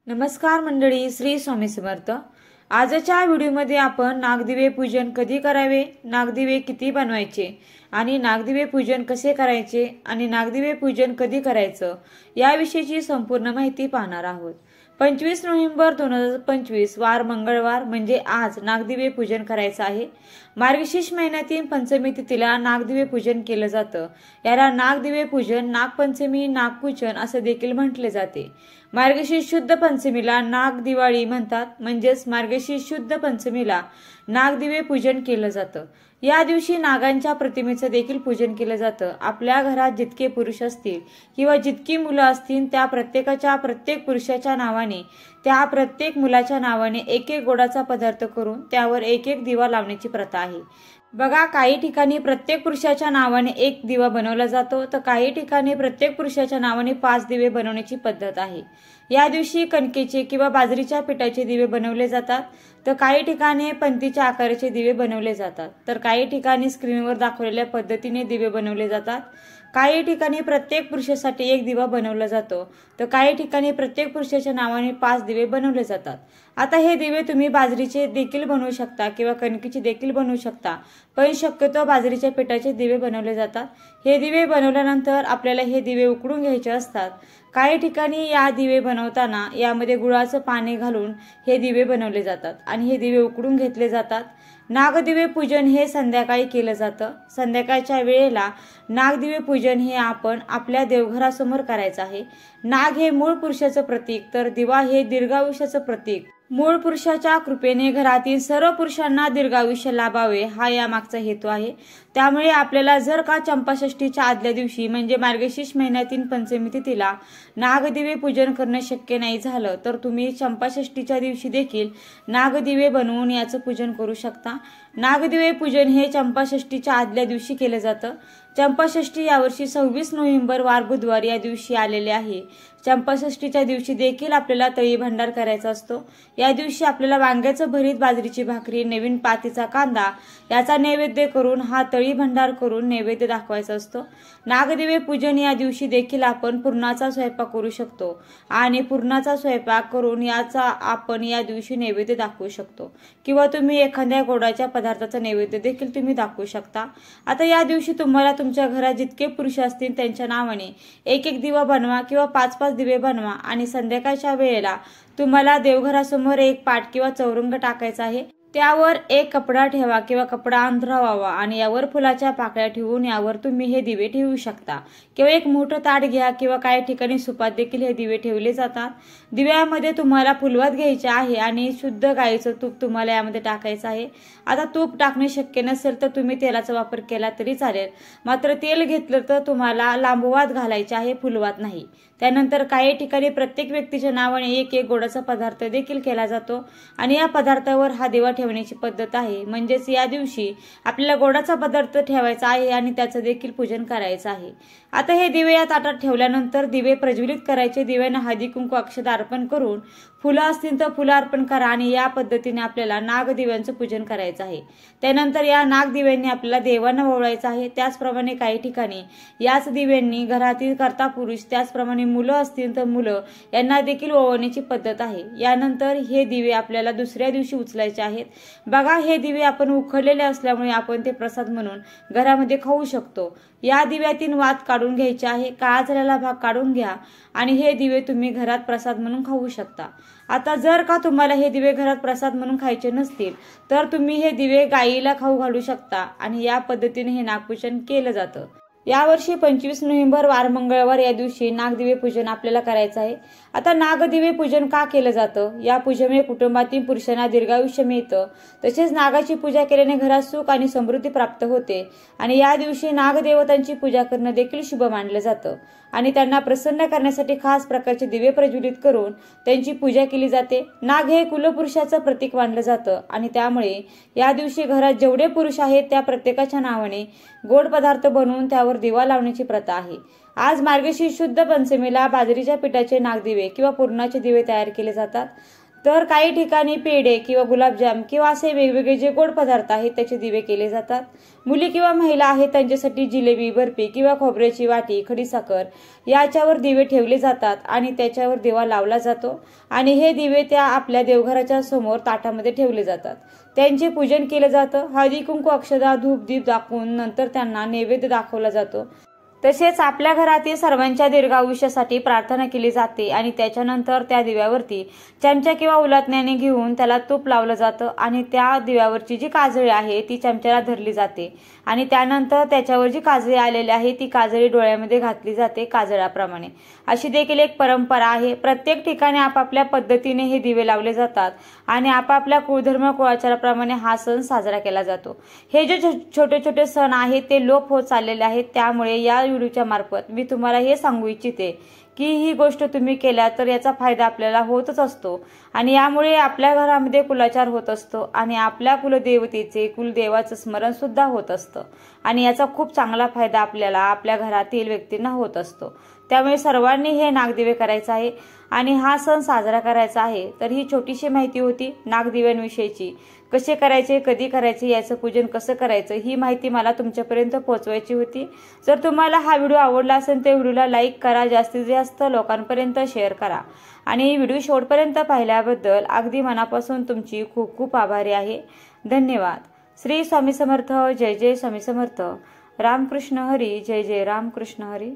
नमस्कार मंडळी, श्री स्वामी समर्थ। आजच्या व्हिडिओमध्ये आपण नागदिवे पूजन कधी करावे, नागदिवे किती बनवायचे आणि नागदिवे पूजन कसे करायचे आणि नागदिवे पूजन कधी करायचं याविषयीची संपूर्ण माहिती पाहणार आहोत। 25 नोव्हेंबर 2025 वार मंगळवार म्हणजे आज नागदिवे पूजन करायचं आहे। मार्गशीर्ष महिन्यातील पंचमी तिथीला नागदिवे पूजन केलं जातं। याला नागदिवे पूजन, नागपंचमी, नागपूजन असं देखील म्हटले जाते। मार्गशीर्ष शुद्ध पंचमीला नाग दिवाळी म्हणतात, म्हणजेच मार्गशीर्ष शुद्ध पंचमीला नागदिवे पूजन केलं जातं। या दिवशी नागांच्या प्रतिमेचं देखील पूजन केलं जातं। आपल्या घरात जितके पुरुष असतील किंवा जितकी मुलं असतील त्या प्रत्येकाच्या प्रत्येक पुरुषाच्या नावाने, त्या प्रत्येक मुलाच्या नावाने एक एक गोडाचा पदार्थ करून त्यावर एक एक दिवा लावण्याची प्रथा आहे। बघा, काही ठिकाणी प्रत्येक पुरुषाच्या नावाने एक दिवा बनवला जातो, तर काही ठिकाणी प्रत्येक पुरुषाच्या नावाने 5 दिवे बनवण्याची पद्धत आहे। या दिवशी कणकेचे किंवा बाजरीच्या पिठाचे दिवे बनवले जातात, तर काही ठिकाणी पंतीच्या आकाराचे दिवे बनवले जातात, तर काही ठिकाणी स्क्रीनवर दाखवलेल्या पद्धतीने दिवे बनवले जातात। काही ठिकाणी प्रत्येक पुरुषासाठी एक दिवा बनवला जातो, तर काही ठिकाणी प्रत्येक पुरुषाच्या नावाने 5 दिवे बनवले जातात। आता हे दिवे तुम्ही बाजरीचे देखील बनवू शकता किंवा कणकीचे देखील बनवू शकता, पण शक्यतो बाजरीच्या पिठाचे दिवे बनवले जातात। हे दिवे बनवल्यानंतर आपल्याला हे दिवे उकडून घ्यायचे असतात। काही ठिकाणी या दिवे बनवताना यामध्ये गुळाचं पाणी घालून हे दिवे बनवले जातात आणि हे दिवे उकडून घेतले जातात। नागदिवे पूजन हे संध्याकाळी केलं जातं। संध्याकाळच्या वेळेला नागदिवे पूजन हे आपण आपल्या देवघरासमोर करायचं आहे। नाग हे मूळ पुरुषाचं प्रतीक, तर दिवा हे दीर्घायुष्याचं प्रतीक। मूळ पुरुषाच्या कृपेने घरातील सर्व पुरुषांना दीर्घायुष्य लाभावे हा या मागचा हेतू आहे। त्यामुळे आपल्याला जर का चंपाषष्ठीच्या आदल्या दिवशी म्हणजे मार्गशीर्ष महिन्यातील पंचमी तिथीला नागदिवे पूजन करणं शक्य नाही झालं, तर तुम्ही चंपाषष्ठीच्या दिवशी देखील नागदिवे बनवून याचं पूजन करू शकता। नागदिवे पूजन हे चंपाषष्ठीच्या आदल्या दिवशी केलं जातं। चंपाषष्ठी यावर्षी 26 नोव्हेंबर वार बुधवार या दिवशी आलेले आहे। चंपाषष्ठीच्या दिवशी देखील आपल्याला तळी भंडार करायचा असतो। या दिवशी आपल्याला वांग्याचं भरीत, बाजरीची भाकरी, नवीन पातीचा कांदा याचा नैवेद्य करून हा तळी भंडार करून नैवेद्य दाखवायचा असतो। नागदिवे पूजन या दिवशी देखील आपण पुरणाचा स्वयंपाक करू शकतो आणि पुरणाचा स्वयंपाक करून याचा आपण या दिवशी नैवेद्य दाखवू शकतो किंवा तुम्ही एखाद्या गोडाच्या पदार्थाचा नैवेद्य देखील तुम्ही दाखवू शकता। आता या दिवशी तुम्हाला तुमच्या घरात जितके पुरुष असतील त्यांच्या नावाने एक एक दिवा बनवा किंवा 5-5 दिवे बनवा आणि संध्याकाळच्या वेळेला तुम्हाला देवघरासमोर एक पाट किंवा चौरंग टाकायचा आहे। त्यावर एक कपडा ठेवा किंवा कपडा अंथरावा आणि यावर फुलाच्या पाकळ्या ठेवून यावर तुम्ही हे दिवे ठेवू शकता किंवा एक मोठं ताट घ्या किंवा काही ठिकाणी सुपात देखील हे दिवे ठेवले जातात। दिव्यामध्ये तुम्हाला फुलवात घ्यायचे आहे आणि शुद्ध गाईचं तूप तुम्हाला यामध्ये टाकायचं आहे। आता तूप टाकणे शक्य नसेल तर तुम्ही तेलाचा वापर केला तरी चालेल, मात्र तेल घेतलं तर तुम्हाला लांबवात घालायचे आहे, फुलवात नाही। त्यानंतर काही ठिकाणी प्रत्येक व्यक्तीच्या नावाने एक एक गोडाचा पदार्थ देखील केला जातो आणि या पदार्थावर हा दिवा ठेवण्याची पद्धत आहे। म्हणजेच या दिवशी आपल्याला गोडाचा पदार्थ ठेवायचा आहे आणि त्याचं देखील पूजन करायचं आहे। आता हे दिवे या ताटात ठेवल्यानंतर दिवे प्रज्वलित करायचे। दिव्यांना हळदी कुंकू अक्षता अर्पण करून फुलं असतील तर फुलं अर्पण करा आणि या पद्धतीने आपल्याला नागदिव्यांचं पूजन करायचं आहे। त्यानंतर या नागदिव्यांनी आपल्याला देवांना ओवाळायचं आहे। त्याचप्रमाणे काही ठिकाणी याच दिव्यांनी घरातील कर्ता पुरुष, त्याचप्रमाणे मुलं असतील तर मुलं यांना देखील ओवाळण्याची पद्धत आहे। यानंतर हे दिवे आपल्याला दुसऱ्या दिवशी उचलायचे आहेत। बघा, हे दिवे आपण उखडलेले असल्यामुळे आपण ते प्रसाद म्हणून घरामध्ये खाऊ शकतो। या दिव्यातील वात काढून घ्यायचे आहे, काळा झालेला भाग काढून घ्या आणि हे दिवे तुम्ही घरात प्रसाद म्हणून खाऊ शकता। आता जर का तुम्हाला हे दिवे घरात प्रसाद म्हणून खायचे नसतील तर तुम्ही हे दिवे गाईला खाऊ घालू शकता आणि या पद्धतीने हे नागपूजन केलं जातं। यावर्षी 25 नोव्हेंबर वार मंगळवार या दिवशी नागदिवे पूजन आपल्याला करायचं आहे। आता नागदिवे पूजन का केलं जातं? या पूजेमुळे कुटुंबातील पुरुषांना दीर्घायुष्य मिळतं, तसेच नागाची पूजा केल्याने घरात सुख आणि समृद्धी प्राप्त होते आणि या दिवशी नागदेवतांची पूजा करणं देखील शुभ मानलं जातं आणि त्यांना प्रसन्न करण्यासाठी खास प्रकारचे दिवे प्रज्वलित करून त्यांची पूजा केली जाते। नाग हे कुलपुरुषाचं प्रतीक मानलं जातं आणि त्यामुळे या दिवशी घरात जेवढे पुरुष आहेत त्या प्रत्येकाच्या नावाने गोड पदार्थ बनवून त्यावर दिवा लावण्याची प्रथा आहे। आज मार्गशीर्ष शुद्ध पंचमीला बाजरीच्या पिठाचे नागदिवे किंवा पुरणाचे दिवे तयार केले जातात। तर काही ठिकाणी पेढे किंवा गुलाबजाम किंवा असे वेगवेगळे जे गोड पदार्थ आहेत त्याचे दिवे केले जातात। मुली किंवा महिला आहेत त्यांच्यासाठी जिलेबी, बर्फी किंवा खोबऱ्याची वाटी, खडीसाखर याच्यावर दिवे ठेवले जातात आणि त्याच्यावर दिवा लावला जातो आणि हे दिवे त्या आपल्या देवघराच्या समोर ताटामध्ये ठेवले जातात। त्यांचे पूजन केलं जातं। हळदी कुंकू, अक्षदा, धूप दीप दाखवून नंतर त्यांना नैवेद्य दाखवला जातो। तसेच आपल्या घरातील सर्वांच्या दीर्घ आयुष्यासाठी प्रार्थना केली जाते आणि त्याच्यानंतर त्या दिव्यावरती चमचा किंवा उलथण्याने घेऊन त्याला तूप लावलं जातं आणि त्या दिव्यावरची जी काजळी आहे ती चमच्याला धरली जाते आणि त्यानंतर त्याच्यावर जी काजळी आलेली आहे ती काजळी डोळ्यामध्ये घातली जाते काजळाप्रमाणे। अशी देखील एक परंपरा आहे। प्रत्येक ठिकाणी आपापल्या पद्धतीने हे दिवे लावले जातात आणि आपापल्या कुळधर्म कुळाचाराप्रमाणे हा सण साजरा केला जातो। हे जे छोटे छोटे सण आहेत ते लोप होत चाललेले आहेत, त्यामुळे या व्हिडिओच्या मार्फत मी तुम्हाला हे सांगू इच्छिते की ही गोष्ट तुम्ही केल्या तर याचा फायदा आपल्याला होतच असतो आणि यामुळे आपल्या घरामध्ये कुलाचार होत असतो आणि आपल्या कुलदेवतेचे कुलदेवाचं स्मरण सुद्धा होत असतं आणि याचा खूप चांगला फायदा आपल्याला आपल्या घरातील व्यक्तींना होत असतो। त्यामुळे सर्वांनी हे नागदिवे करायचं आहे आणि हा सण साजरा करायचा आहे। तर ही छोटीशी माहिती होती नागदिव्यांविषयीची। कसे करायचे, कधी करायचे, याचं पूजन कसं करायचं ही माहिती मला तुमच्यापर्यंत पोहोचवायची होती। जर तुम्हाला हा व्हिडिओ आवडला असेल तर व्हिडिओला लाईक करा, जास्तीत जास्त लोकांपर्यंत शेअर करा आणि व्हिडिओ शेवटपर्यंत पाहिल्याबद्दल अगदी मनापासून तुमची खूप खूप आभारी आहे। धन्यवाद। श्री स्वामी समर्थ। जय जय स्वामी समर्थ। रामकृष्ण हरी। जय जय रामकृष्ण हरी।